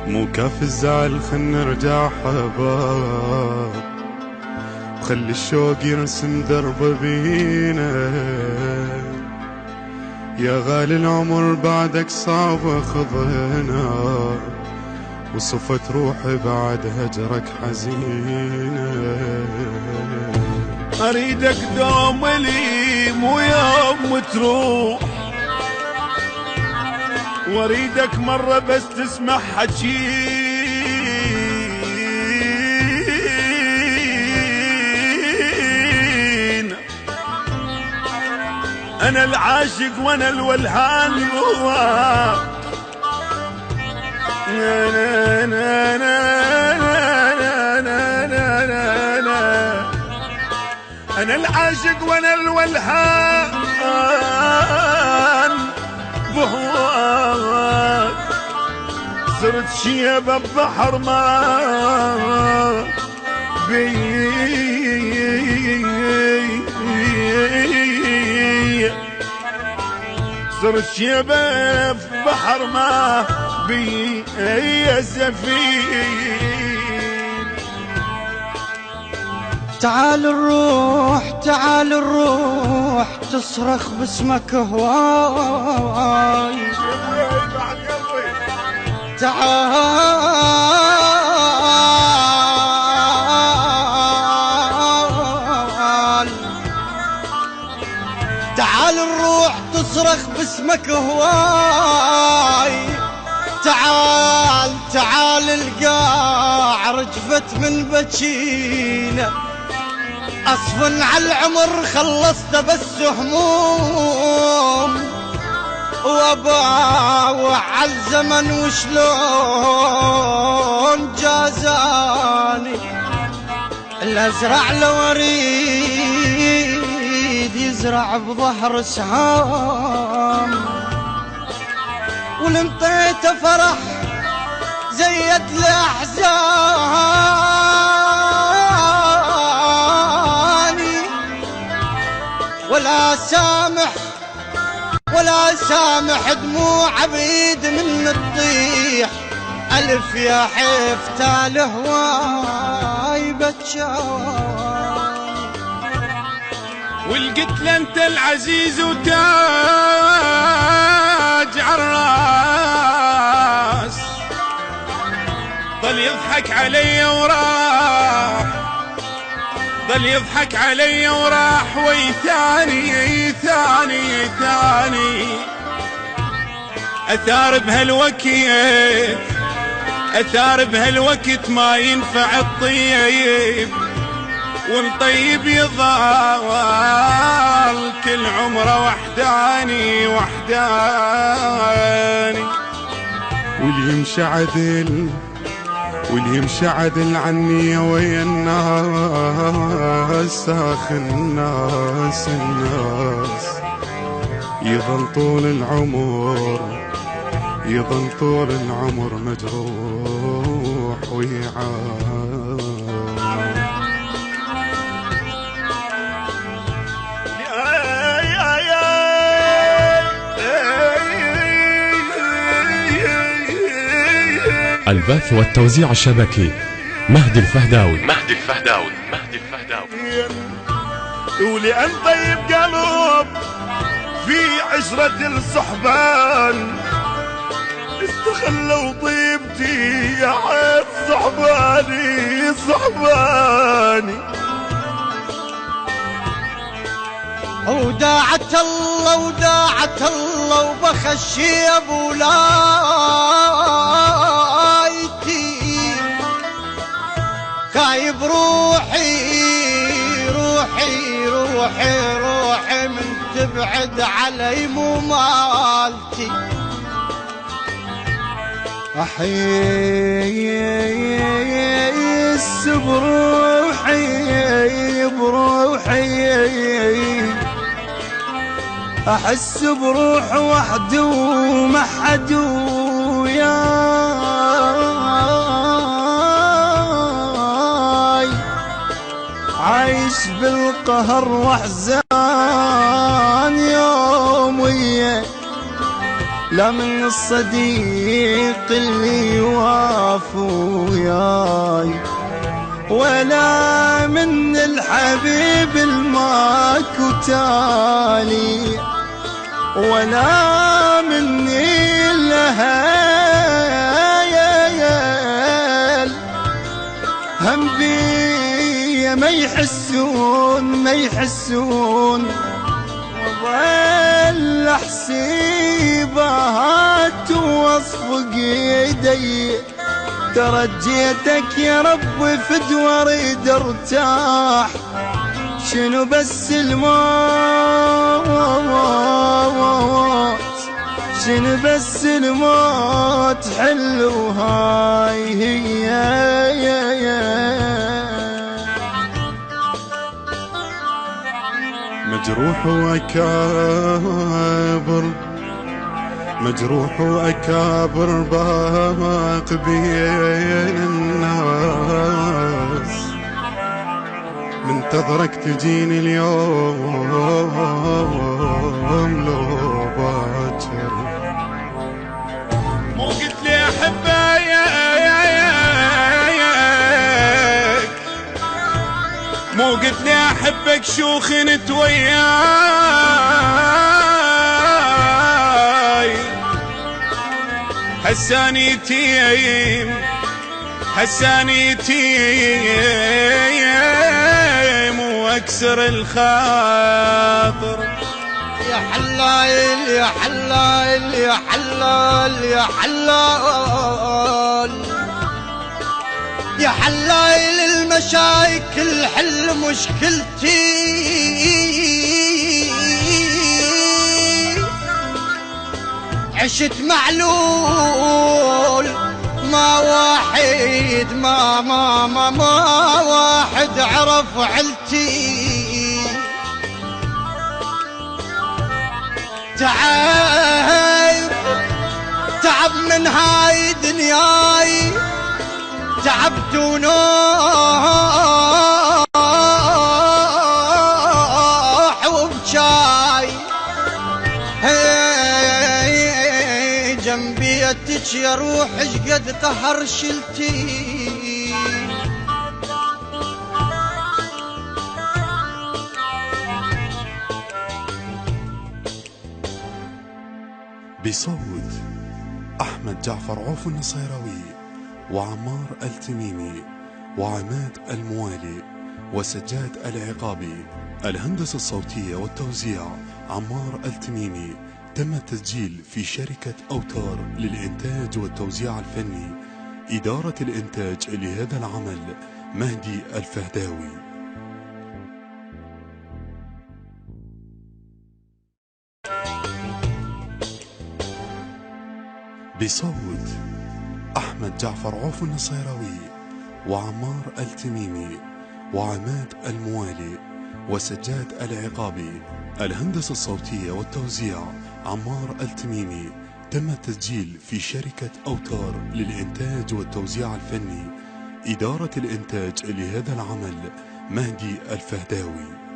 مو كاف الزعل خل نرجع حباب، خلي الشوق يرسم درب بينا. يا غالي العمر بعدك صعب اخذنا، وصفت روحي بعد هجرك حزينة. اريدك دوم لي مو يوم تروح، واريدك مرة بس تسمع حكي. انا العاشق وانا الولهان انا العاشق وانا الولهان بهواك. صرت شيبة ببحر ما بي، صرت شيبة ببحر ما بي يا سفين. تعال الروح تعال الروح تصرخ باسمك هواي. تعال الروح تصرخ باسمك هواي. تعال تعال القاع رجفت من بكينا. أصفن على العمر خلصت بس هموم، واباوع على الزمن وشلون جازاني. الازرع لو اريد يزرع بظهر سهام، ولمطيته فرح زيت الاحزاني. ولا سامح دموع عبيد من الطيح. ألف يا حيفتا الهواي بتشاي. والقتل انت العزيز وتاج عالراس. ظل يضحك علي وراح، ظل يضحك علي وراح ويثاني ثاني ثاني. اثار بهالوقت، اثار بهالوقت ما ينفع الطيب، والطيب يضال كل عمره وحداني وحداني. واللي يمشي عدل، واللي يمشي عدل عني ويا الناس. ساخ الناس يظل طول العمر، يظل طول العمر مجروح ويعاني. البث والتوزيع الشبكي مهدي الفهداوي. ولأن طيب قلب في عشرة الصحبان، استخلوا طيبتي يا حيث صحباني. وداعت الله وبخشي ابو لايتي. خايب روحي من تبعد علي مو مالتي. احيس بروحي احس بروح وحدي وما حد وياي. عايش بالقهر واحزان يوميا، لا من الصديق اللي يوافي وياي، ولا من الحبيب الماكو تالي، ولا مني الهيل هم بي ما يحسون وظل احسيبات وصفق ايدي، ترجيتك يا رب فدوى اريد ارتاح، شنو بس الموت، شنو بس الموت حلو هاي هي مجروح وأكابر، مجروح وأكابر باق بين الناس، منتظرك تجيني اليوم لو باكر. مو قلت لي احبك، مو قلت لي احبك شو خنت وياي، هساني تيم واكسر الخاطر. يا حلال يا حلال يا حلال يا حلال يا حلال المشاكل حل مشكلتي، عشت معلول ما واحد ما واحد عرف علتي، تعب من هاي دنياي، تعبت ونوح وبجاي، جنبيتك يا روح شقد قهر شلتي. بصوت أحمد جعفر عوف النصيراوي وعمار التميمي وعماد الموالي وسجاد العقابي. الهندسة الصوتية والتوزيع عمار التميمي. تم التسجيل في شركة أوتار للإنتاج والتوزيع الفني. إدارة الإنتاج لهذا العمل مهدي الفهداوي. بصوت أحمد جعفر عوف النصيراوي وعمار التميمي وعماد الموالي وسجاد العقابي. الهندسة الصوتية والتوزيع عمار التميمي. تم التسجيل في شركة أوتار للإنتاج والتوزيع الفني. إدارة الإنتاج لهذا العمل مهدي الفهداوي.